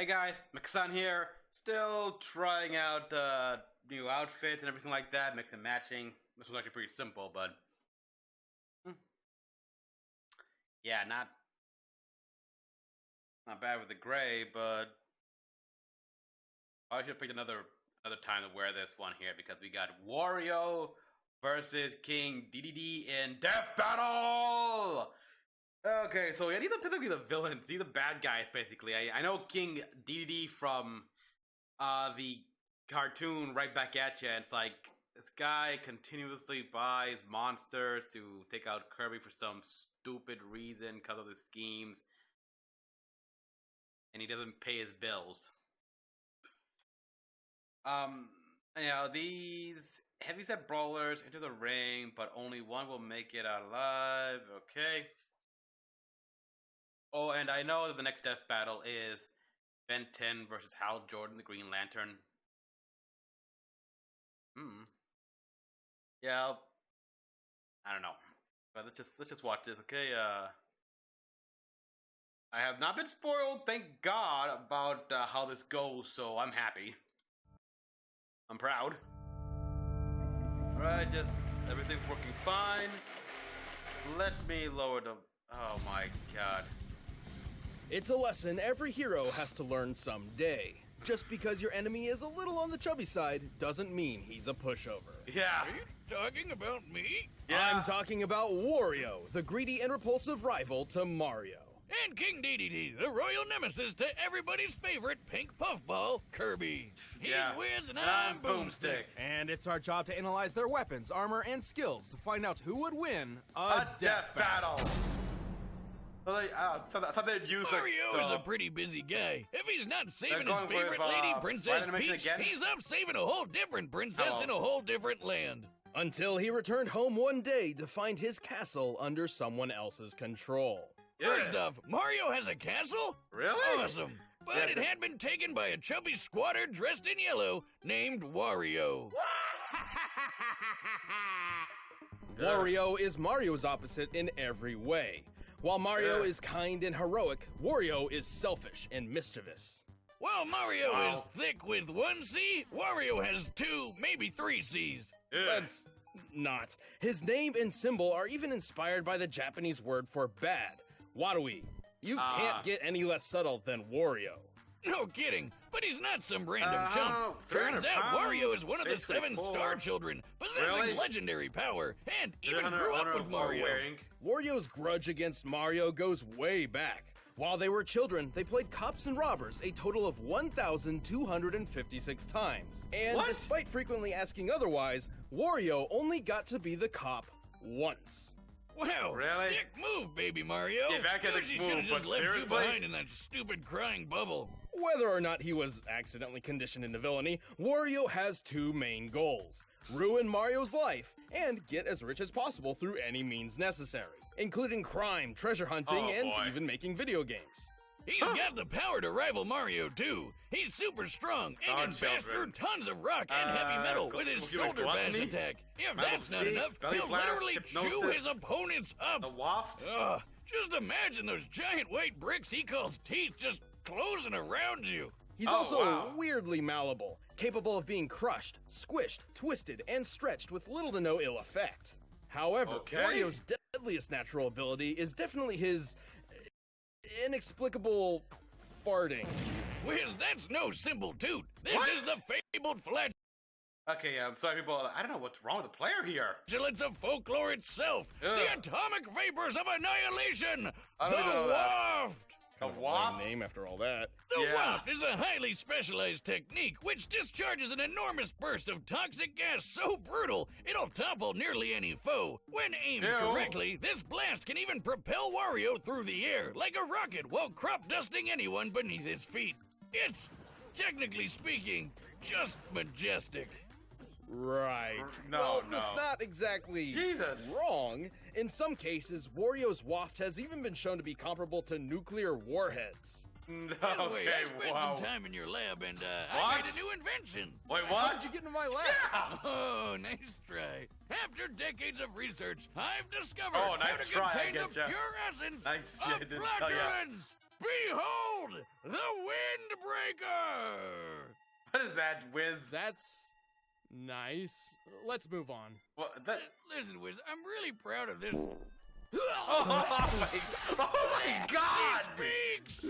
Hey guys, Mecha-san here. Still trying out the new outfits and everything like that, mix and matching. This was actually pretty simple, but hmm, yeah, not bad with the gray, but I should have picked another time to wear this one here because we got Wario versus King Dedede in Death Battle. Okay, so yeah, these are typically the villains. These are bad guys, basically. I know King Dedede from the cartoon Right Back at Ya. It's like this guy continuously buys monsters to take out Kirby for some stupid reason because of his schemes, and he doesn't pay his bills. These heavyset brawlers enter the ring, but only one will make it out alive. Okay. Oh, and I know that the next death battle is Ben 10 versus Hal Jordan, the Green Lantern. Yeah, I don't know. But let's just watch this, okay? I have not been spoiled, thank God, about how this goes, so I'm happy. I'm proud. Alright, just everything's working fine. Let me lower the... Oh my God. It's a lesson every hero has to learn someday. Just because your enemy is a little on the chubby side doesn't mean he's a pushover. Yeah. Are you talking about me? Yeah. I'm talking about Wario, the greedy and repulsive rival to Mario. And King Dedede, the royal nemesis to everybody's favorite pink puffball, Kirby. He's Yeah. Wiz and I'm I'm Boomstick. And it's our job to analyze their weapons, armor, and skills to find out who would win A death battle. Well, I thought they'd use Mario is a pretty busy guy. If he's not saving his going with, favorite lady, Princess Spider-Man Peach, again? he's off saving a whole different princess Oh. in a whole different land. Until he returned home one day to find his castle under someone else's control. First off, Mario has a castle? Really? Awesome. But Yeah, it had been taken by a chubby squatter dressed in yellow named Wario. Wario is Mario's opposite in every way. While Mario is kind and heroic, Wario is selfish and mischievous. While Mario Wow. is thick with one C, Wario has two, maybe three C's. That's not. His name and symbol are even inspired by the Japanese word for bad, Warui. You can't get any less subtle than Wario. No kidding, but he's not some random chump. 300 Turns out pounds, Wario is one of the basically 7 4. star children, possessing Really? legendary power, and even 300 grew up honor with Mario. wearing. Wario's grudge against Mario goes way back. While they were children, they played cops and robbers a total of 1,256 times. And What? despite frequently asking otherwise, Wario only got to be the cop once. Wow, Really? dick move, baby Mario. Yeah, that guy Guess dick he move, should have just but left you seriously? behind in that stupid crying bubble. Whether or not he was accidentally conditioned into villainy, Wario has two main goals: ruin Mario's life and get as rich as possible through any means necessary, including crime, treasure hunting, Oh, and boy. even making video games. He's got the power to rival Mario, too. He's super strong and Our can pass children. through tons of rock and heavy metal with his human shoulder bash gluttony, attack. If metal that's not seeds, enough, belly he'll blast, literally chew hypnosis. his opponents up. The waft? Ugh, just imagine those giant white bricks he calls teeth just closing around you. He's Oh, also wow. weirdly malleable, capable of being crushed, squished, twisted, and stretched with little to no ill effect. However, Okay. Wario's deadliest natural ability is definitely his inexplicable farting. Wiz, that's no simple toot. This What? is the fabled Okay, I'm sorry, people. I don't know what's wrong with the player here. flatulence of folklore itself. Ugh. The atomic vapors of annihilation. I don't the know that. waft. The Lame waft? name after all that. The Yeah. waft is a highly specialized technique which discharges an enormous burst of toxic gas so brutal it'll topple nearly any foe. When aimed Ew. correctly, this blast can even propel Wario through the air like a rocket while crop dusting anyone beneath his feet. It's, technically speaking, just majestic. Right. No, well, no. it's not exactly Jesus. wrong. In some cases, Wario's waft has even been shown to be comparable to nuclear warheads. By the way, I Okay, spent wow. some time in your lab and I What? made a new invention. Wait, How what? did you get into my lab? Yeah! Oh, nice try. After decades of research, I've discovered Oh, how nice to try, I contain the getcha. pure essence Nice, yeah, I of didn't tell ya. flatulence. Behold, the Windbreaker! What is that, Wiz? That's nice. Let's move on. What? That... Listen, Wiz, I'm really proud of this. Oh my God! He speaks!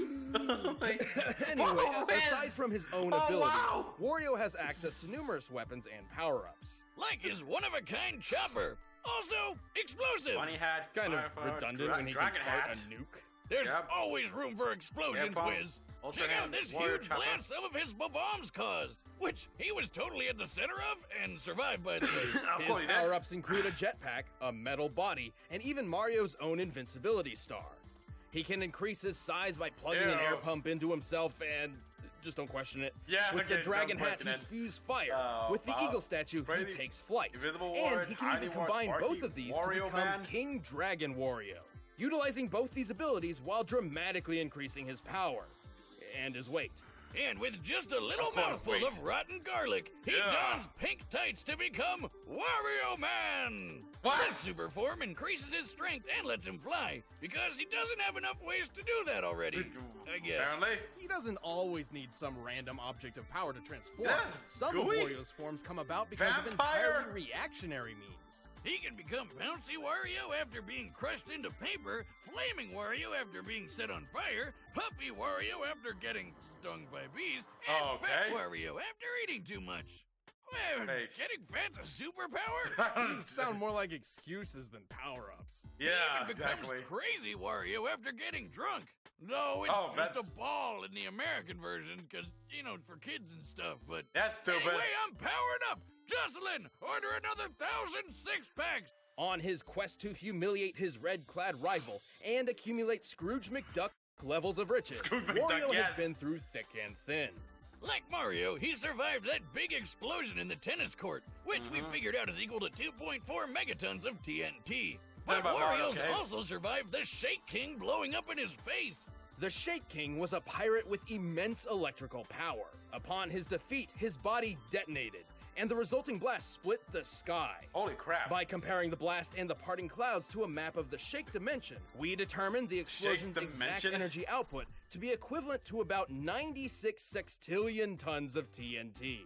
Anyway, Oh, Wiz! aside from his own Oh, abilities, wow! Wario has access to numerous weapons and power-ups. Like his one-of-a-kind chopper. Also, explosive. Bunny hat. Kind of fire, redundant when he can dragon fart hat. a nuke. There's Yep. always room for explosions, Air pump, Wiz. ultra Check out hand, this warrior huge chopper. blast some of his bombs caused, which he was totally at the center of and survived, by the way. Of His course he did. power-ups include a jetpack, a metal body, and even Mario's own invincibility star. He can increase his size by plugging an Ew. air pump into himself and... just don't question it. Yeah, With the okay, dragon don't hat, question he it. spews fire. Oh, With the wow. eagle statue, Crazy. he takes flight. Invisible And Ward, he can Tiny even Ward, combine Sparky, both of these to Wario become Man. King Dragon Wario, utilizing both these abilities while dramatically increasing his power and his weight. And with just a little Of course, mouthful wait. of rotten garlic, he Yeah. dons pink tights to become Wario Man! What? This super form increases his strength and lets him fly, because he doesn't have enough ways to do that already, I guess. Apparently. He doesn't always need some random object of power to transform. Yeah, Some gooey. of Wario's forms come about because of Vampire. entirely reactionary means. He can become Bouncy Wario after being crushed into paper, Flaming Wario after being set on fire, Puffy Wario after getting stung by bees, and Fat Okay. Wario after eating too much. Well, Wait. getting fat's a superpower? These sound more like excuses than power-ups. Yeah, He even becomes exactly. Crazy Wario after getting drunk. Though it's Oh, just that's- a ball in the American version, because, you know, for kids and stuff, but... That's stupid. Anyway, I'm powered up! Jocelyn, order another 1,000 six-packs! On his quest to humiliate his red-clad rival and accumulate Scrooge McDuck levels of riches, Scrooge McDuck, Wario yes. has been through thick and thin. Like Mario, he survived that big explosion in the tennis court, which we figured out is equal to 2.4 megatons of TNT. But about Mario, Wario's okay? also survived the Shake King blowing up in his face. The Shake King was a pirate with immense electrical power. Upon his defeat, his body detonated, and the resulting blast split the sky. Holy crap. By comparing the blast and the parting clouds to a map of the Shake dimension, we determined the explosion's exact dimension? energy output to be equivalent to about 96 sextillion tons of TNT.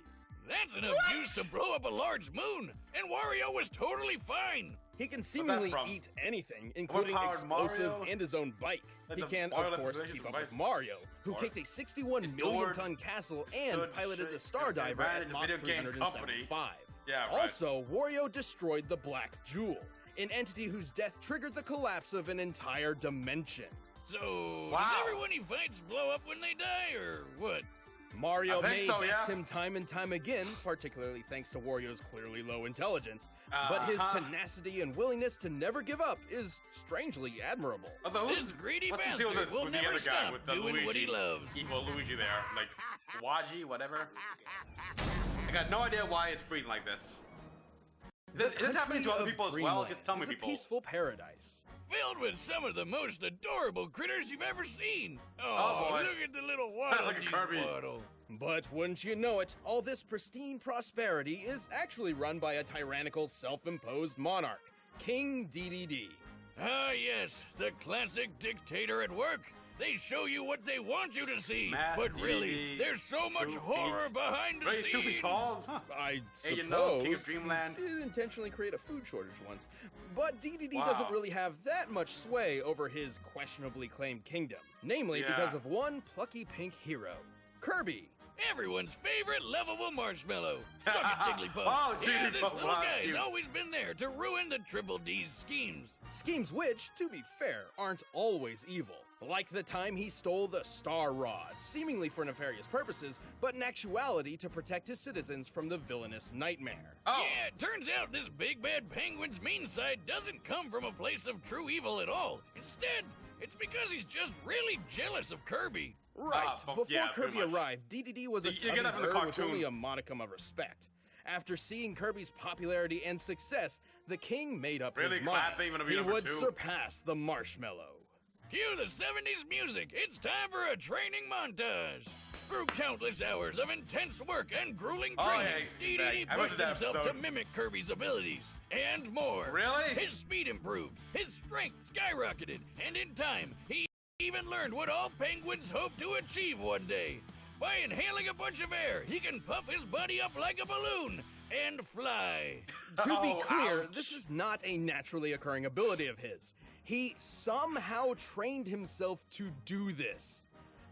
That's enough juice to blow up a large moon, and Wario was totally fine. He can seemingly from? eat anything, including Overpowered explosives Mario? and his own bike. Like He the can, Mario of course, Levitation keep up bike? with Mario, who Of kicked a 61 Endured, million ton castle and stood piloted the straight, Star okay, Diver ran at into Mach video game 375. Yeah, right. Also, Wario destroyed the Black Jewel, an entity whose death triggered the collapse of an entire dimension. So, Wow. does everyone he fights blow up when they die, or what? Mario I think may so, best yeah. him time and time again, particularly thanks to Wario's clearly low intelligence, but his Uh-huh. tenacity and willingness to never give up is strangely admirable. Although, This greedy what's the deal with bastard this will with the never other guy stop with the doing Luigi, what he loves. evil Luigi there, like Waji, whatever. I got no idea why it's freezing like this. Is this happening to Country other of people as well? Dreamland Just tell me, is people. a peaceful paradise. Filled with some of the most adorable critters you've ever seen. Oh, boy. Look at the little waddle. Look at Kirby. Waddle. But wouldn't you know it, all this pristine prosperity is actually run by a tyrannical, self-imposed monarch, King Dedede. Ah, yes, the classic dictator at work. They show you what they want you to see, Math, but really, DDD, there's so much 2 feet. horror behind the Right, he's 2 feet scenes. tall? Huh. I Hey, suppose you know, King of Dreamland. he did intentionally create a food shortage once, but Dedede Wow. doesn't really have that much sway over his questionably claimed kingdom, namely Yeah. because of one plucky pink hero, Kirby. Everyone's favorite lovable marshmallow. Suck it, Jigglypuff. Oh, yeah, this Jigglypuff, little wow, guy's cute. always been there to ruin the Triple D's schemes. Schemes which, to be fair, aren't always evil. Like the time he stole the Star Rod, seemingly for nefarious purposes, but in actuality to protect his citizens from the villainous nightmare. Oh, Yeah, it turns out this big bad penguin's mean side doesn't come from a place of true evil at all. Instead, it's because he's just really jealous of Kirby. Right, before yeah, pretty Kirby much. arrived, Dedede was a You get that from the bird with cartoon. only a modicum of respect. After seeing Kirby's popularity and success, the king made up Really his mind. clapping when it be He number would 2? surpass the marshmallow. Cue the 70s music. It's time for a training montage. Through countless hours of intense work and grueling Oh, training, yeah, Dedede I pushed remember that himself to episode. mimic Kirby's abilities and more. Really? His speed improved, his strength skyrocketed, and in time, he even learned what all penguins hope to achieve one day. By inhaling a bunch of air, he can puff his body up like a balloon and fly. To be clear, ouch. this is not a naturally occurring ability of his. He somehow trained himself to do this.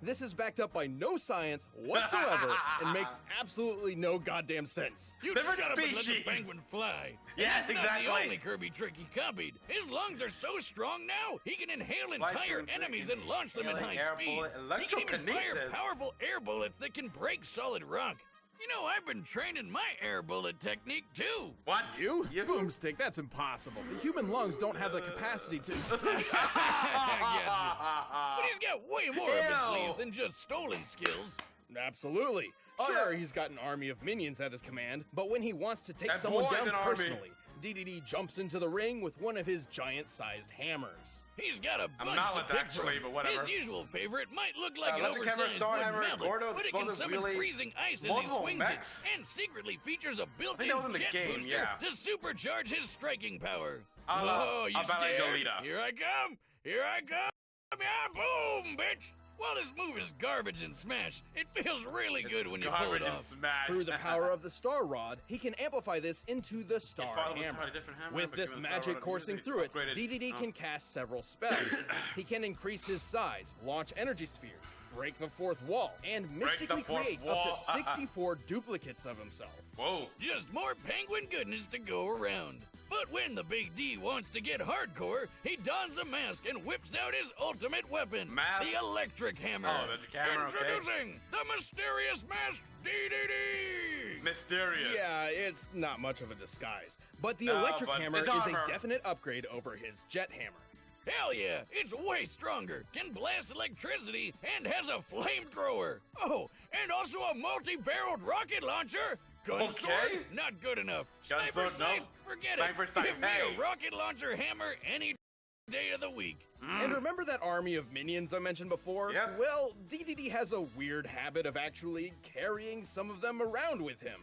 This is backed up by no science whatsoever and makes absolutely no goddamn sense. You Different shut up and let the species. penguin fly. Yes, It's not exactly. the only Kirby trick he copied. His lungs are so strong now, he can inhale Like entire freaking enemies and launch them at inhaling high air speeds. bullet, He can even fire electrokinesis. powerful air bullets that can break solid rock. You know, I've been training my air bullet technique too. What? You? Boomstick, that's impossible. The human lungs don't have the capacity to... But he's got way more up his Ew. sleeves than just stolen skills. Absolutely. Oh, Sure, yeah. he's got an army of minions at his command, but when he wants to take That someone boy's down an army. personally, Dedede jumps into the ring with one of his giant-sized hammers. He's got a bunch mallet, to pick actually, from. but whatever. His usual favorite might look like an electric hammer, oversized star wood hammer, mallet, Gordo, but it can explosive summon wheelies, freezing ice as he multiple swings mechs. it, and secretly features a built-in that was in the jet game, booster yeah. to supercharge his striking power. A la- Oh, you a la scared? Jolita. Here I come! Here I come! Yeah, boom, bitch! While this move is garbage and smash, it feels really good when you pull it Garbage and off. smash. Through the power of the Star Rod, he can amplify this into the Star fought with Hammer. a different hammer, With but this given the Star magic Rod coursing immunity, through it, upgraded. Dedede Oh. can cast several spells. He can increase his size, launch energy spheres, break the fourth wall, and mystically fourth create wall. up to 64 duplicates of himself. Whoa. Just more penguin goodness to go around. But when the Big D wants to get hardcore, he dons a mask and whips out his ultimate weapon, Mask? the electric hammer. Oh, the electric hammer, okay. Introducing the mysterious masked DDD. Mysterious. Yeah, it's not much of a disguise, but the No, electric but hammer it's is armor. a definite upgrade over his jet hammer. Hell yeah, it's way stronger, can blast electricity, and has a flamethrower. Oh, and also a multi-barreled rocket launcher. Gun Okay. sword? Not good enough. Gun Sniper sword, no. snipe? Forget Sniper it. snipe, Give me hey. a rocket launcher hammer any day of the week. And remember that army of minions I mentioned before? Yep. Well, Dedede has a weird habit of actually carrying some of them around with him.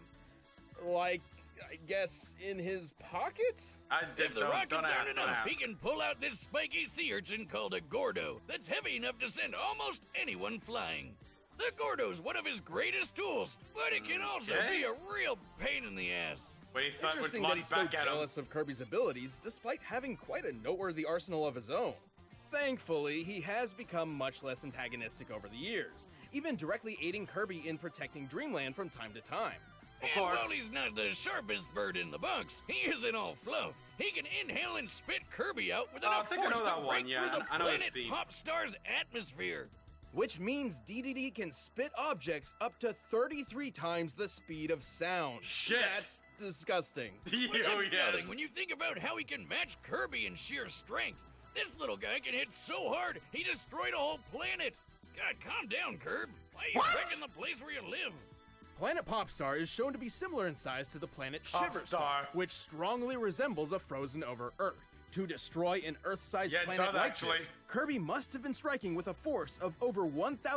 Like, I guess, in his pocket? If the rockets aren't don't enough, ask. he can pull out this spiky sea urchin called a Gordo that's heavy enough to send almost anyone flying. The Gordo's one of his greatest tools, but it can also Okay. be a real pain in the ass. But he thought would Interesting that launch he's so back at him. jealous of Kirby's abilities, despite having quite a noteworthy arsenal of his own. Thankfully, he has become much less antagonistic over the years, even directly aiding Kirby in protecting Dreamland from time to time. And course. while he's not the sharpest bird in the bunks, he isn't all fluff. He can inhale and spit Kirby out with Oh, I enough think I force know to that one, break yeah, through the I know this planet scene. Pop Star's atmosphere. Which means Dedede can spit objects up to 33 times the speed of sound. Shit. That's disgusting. But Oh, that's yes. nothing when you think about how he can match Kirby in sheer strength. This little guy can hit so hard, he destroyed a whole planet. God, calm down, Kirb. Why are you What? wrecking the place where you live? Planet Popstar is shown to be similar in size to the planet Shiverstar, Popstar. which strongly resembles a frozen over Earth. To destroy an Earth-sized Yeah, it planet does, like actually. this, Kirby must have been striking with a force of over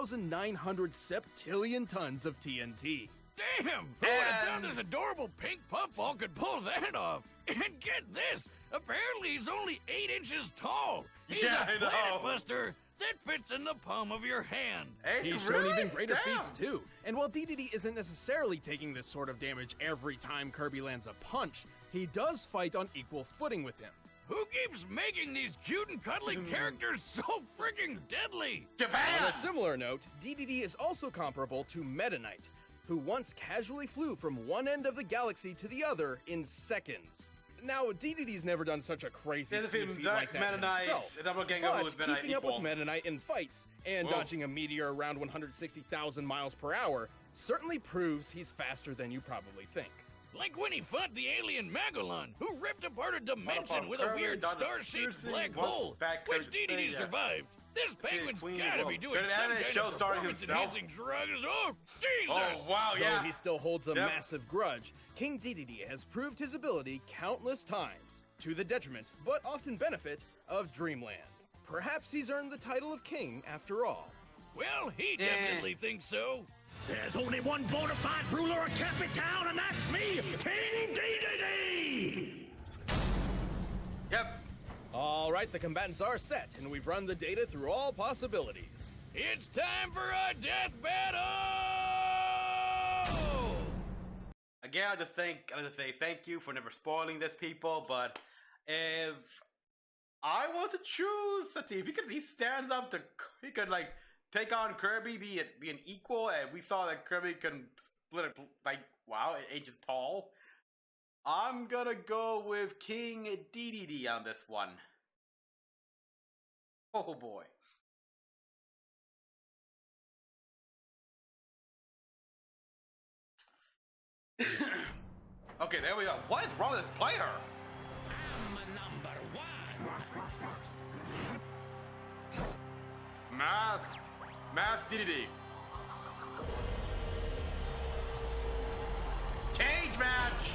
1,900 septillion tons of TNT. Damn! Who would have thought And- this adorable pink puffball could pull that off? And get this! Apparently he's only 8 inches tall! He's Yeah, a I know. planet buster that fits in the palm of your hand! Hey, He's really? shown even greater Damn. feats too. And while Dedede isn't necessarily taking this sort of damage every time Kirby lands a punch, he does fight on equal footing with him. Who keeps making these cute and cuddly characters so freaking deadly? On Japan! a similar note, Dedede is also comparable to Meta Knight, who once casually flew from one end of the galaxy to the other in seconds. Now, Dedede's never done such a crazy There's a speed few feat like that Meta Knights, himself. a double gang But who's been keeping up equal. with Meta Knight in fights and Whoa. dodging a meteor around 160,000 miles per hour certainly proves he's faster than you probably think. Like when he fought the alien Magellan, who ripped apart a dimension apart with a Kirby, weird dodged a star-shaped Susie, black once hole, back which Kirby's DDD face, yeah. survived. This penguin's Queen gotta be Wolf. doing Did some anime kind show of starring himself? performance-enhancing drugs. Oh, Jesus! Oh, wow, Though yeah. he still holds a Yep. massive grudge, King Dedede has proved his ability countless times, to the detriment, but often benefit, of Dreamland. Perhaps he's earned the title of king after all. Well, he definitely thinks so. There's only one bona fide ruler of Capitan, and that's me, King Dedede! Yep. Alright, the combatants are set, and we've run the data through all possibilities. It's time for a death battle! Again, I just say thank you for never spoiling this, people. But if I was to choose, let's see, if he stands up to, he could like take on Kirby, be an equal, and we saw that Kirby can split it, like, wow, 8 inches tall. I'm gonna go with King Dedede on this one. Oh boy. Okay, there we go. What is wrong with this player? I'm number one. Masked Dedede. Cage match.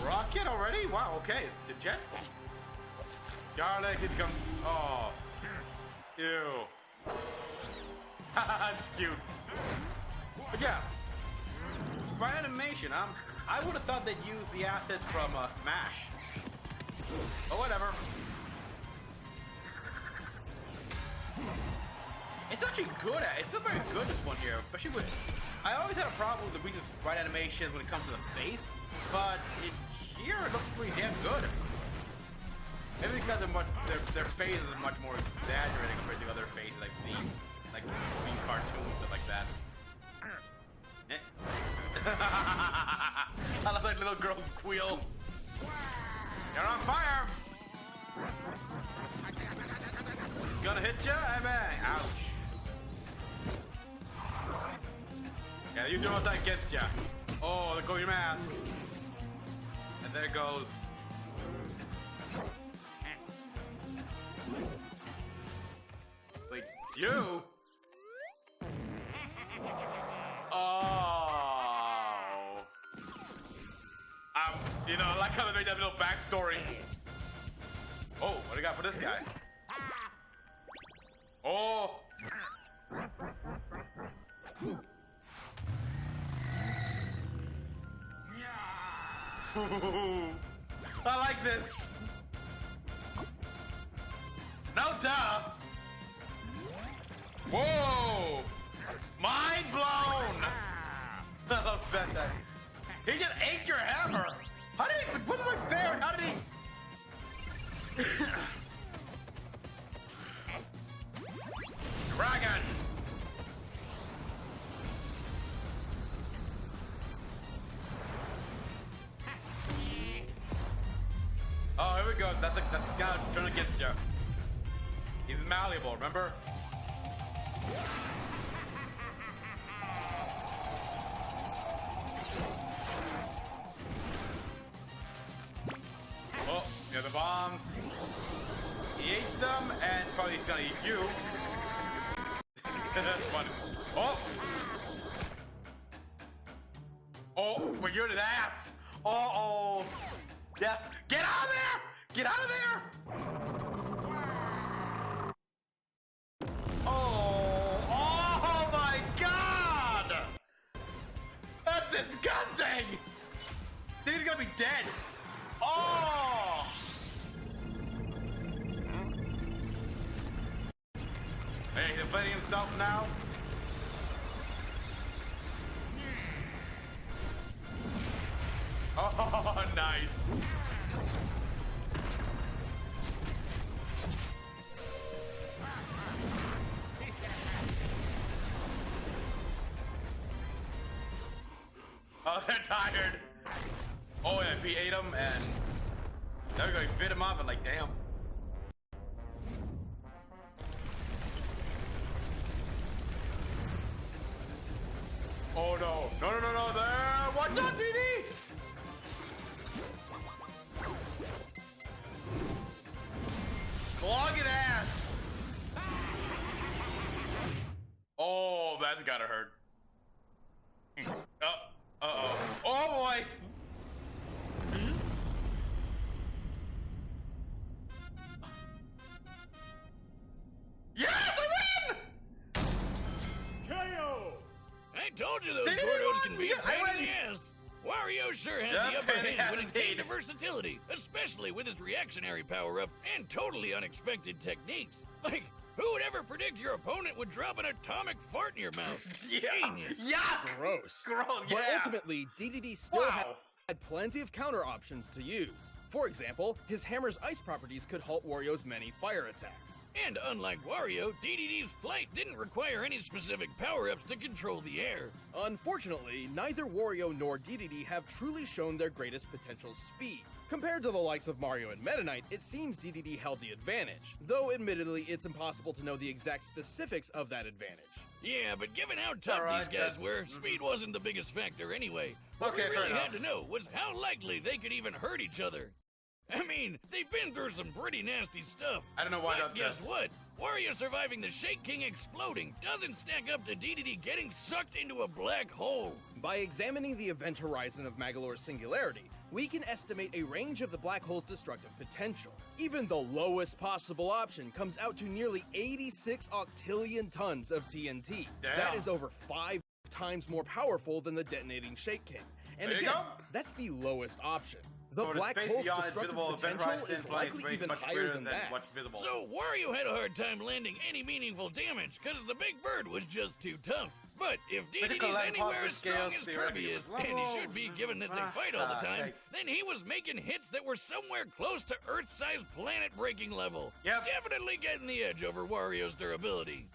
Rocket already? Wow, okay. The jet. Garlic, it comes. Oh. Ew. That's cute. But yeah. Sprite animation, I would have thought they'd use the assets from Smash. But whatever. It's actually good it's still very good, this one here, especially with, I always had a problem with the recent sprite animations when it comes to the face, but here it looks pretty damn good. Maybe because their faces are much more exaggerated compared to other faces I've seen, like being cartoons, stuff like that. I love that little girl squeal. You're on fire! Gonna hit ya? I bang! Ouch. Yeah, use your outside against ya. Oh, there goes your mask. And there it goes. Wait, you? Oh. You know, I like how they made that little backstory. Oh, what do you got for this guy? Oh. I like this. No duh. Whoa. Mind blown. I love that. He just ate your hammer. How did he? What's my favorite? How did he? Dragon. Oh, here we go. That's the guy turn against you. He's malleable, remember? Oh, yeah, the bombs. He eats them, and probably he's gonna eat you. That's funny. Oh! Oh, but you're the ass! Uh-oh! Yeah, get out of there! Get out of there! Oh my god! That's disgusting! Then he's gonna be dead. Oh! Hey, he's defending himself now. Oh, nice. Oh, they're tired. Oh, yeah, he ate him, and there we go, he bit him off, and like, damn. Oh, no. No, no, no, no, there. Watch out, TD! Clog it ass! Oh, that's gotta hurt. Uh-oh. Oh, boy! Yes, I win! I told Told you those They didn't Gordos want- can be yeah, a I pain in went- the ass. Wario sure has Yeah, the upper pain in the hand ass when it came indeed. to versatility, especially with his reactionary power-up and totally unexpected techniques. Like, who would ever predict your opponent would drop an atomic fart in your mouth? Yeah. Genius. Yuck. Gross. Gross, But yeah. ultimately, Dedede still Wow. had plenty of counter options to use. For example, his hammer's ice properties could halt Wario's many fire attacks. And unlike Wario, Dedede's flight didn't require any specific power-ups to control the air. Unfortunately, neither Wario nor Dedede have truly shown their greatest potential speed. Compared to the likes of Mario and Meta Knight, it seems Dedede held the advantage, though admittedly it's impossible to know the exact specifics of that advantage. Yeah, but given how tough Alright, these guys that's- were, speed wasn't the biggest factor anyway. What Okay, we fair really had enough. to know was how likely they could even hurt each other. I mean, they've been through some pretty nasty stuff. I don't know why But that's guess this. what? Wario surviving the Shake King exploding doesn't stack up to Dedede getting sucked into a black hole. By examining the event horizon of Magolor's singularity, we can estimate a range of the black hole's destructive potential. Even the lowest possible option comes out to nearly 86 octillion tons of TNT. Damn. That is over 5 times more powerful than the detonating Shake King. And There you again, go. that's the lowest option. The So black space hole's beyond its destructive visible event potential horizon is implies likely way even much higher greater than than that. what's visible. So Wario had a hard time landing any meaningful damage because the big bird was just too tough. But if Critical Dedede's and anywhere positive as strong scales as theoretically Kirby is, was and he low. should be given that they fight all the time, Okay. then he was making hits that were somewhere close to Earth-sized planet-breaking level. Yep. Definitely getting the edge over Wario's durability.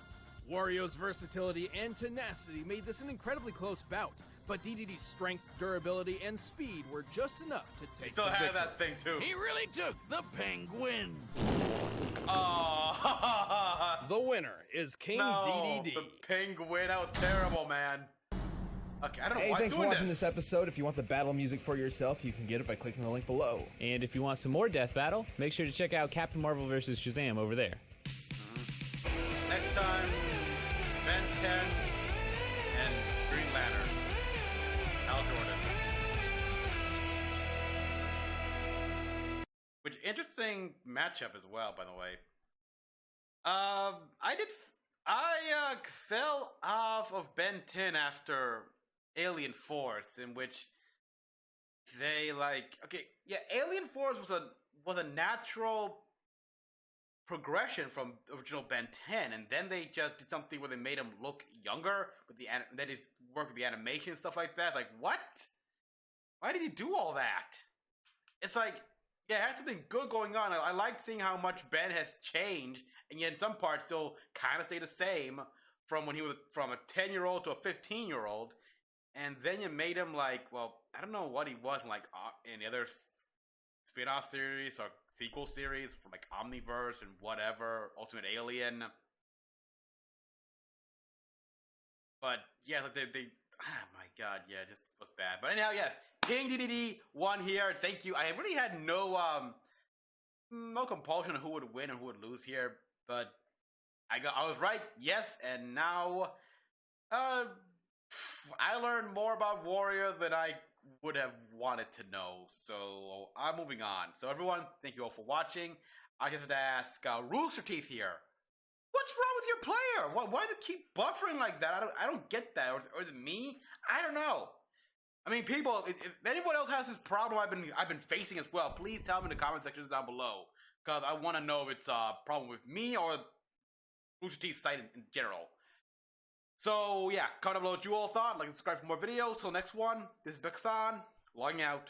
Wario's versatility and tenacity made this an incredibly close bout, but Dedede's strength, durability, and speed were just enough to take Still the had victory. that thing too. He really took the penguin. Oh, The winner is King no, Dedede. the penguin. That was terrible, man. Okay, I don't know Hey, why thanks I'm for doing watching this episode. If you want the battle music for yourself, you can get it by clicking the link below. And if you want some more Death Battle, make sure to check out Captain Marvel vs. Shazam over there. Next time, Ben 10 and Green Lantern. Hal Jordan. Which interesting matchup as well, by the way. I fell off of Ben 10 after Alien Force, in which they Alien Force was a natural progression from original Ben 10, and then they just did something where they made him look younger with they just worked with the animation and stuff like that. It's like, what? Why did he do all that? It's like, yeah, it had something good going on. I liked seeing how much Ben has changed, and yet in some parts still kind of stay the same from when he was from a 10-year-old to a 15-year-old, and then you made him like, well, I don't know what he was in, like in the other spin-off series or sequel series from like Omniverse and whatever, Ultimate Alien. But yeah, like they oh my god, yeah, it just was bad. But anyhow, yeah, King Dedede won here. Thank you. I really had no compulsion on who would win and who would lose here, but I was right. Yes, and now I learned more about Wario than I would have wanted to know. So I'm moving on. So everyone, thank you all for watching. I just have to ask Rooster Teeth here. What's wrong with your player? Why does it keep buffering like that? I don't get that. Or is it me? I don't know. I mean, people, if anyone else has this problem I've been facing as well, please tell me in the comment sections down below, because I want to know if it's a problem with me or Rooster Teeth's site in general. So yeah, comment down below what you all thought. Like and subscribe for more videos. Till next one, this is Mecha-san, logging out.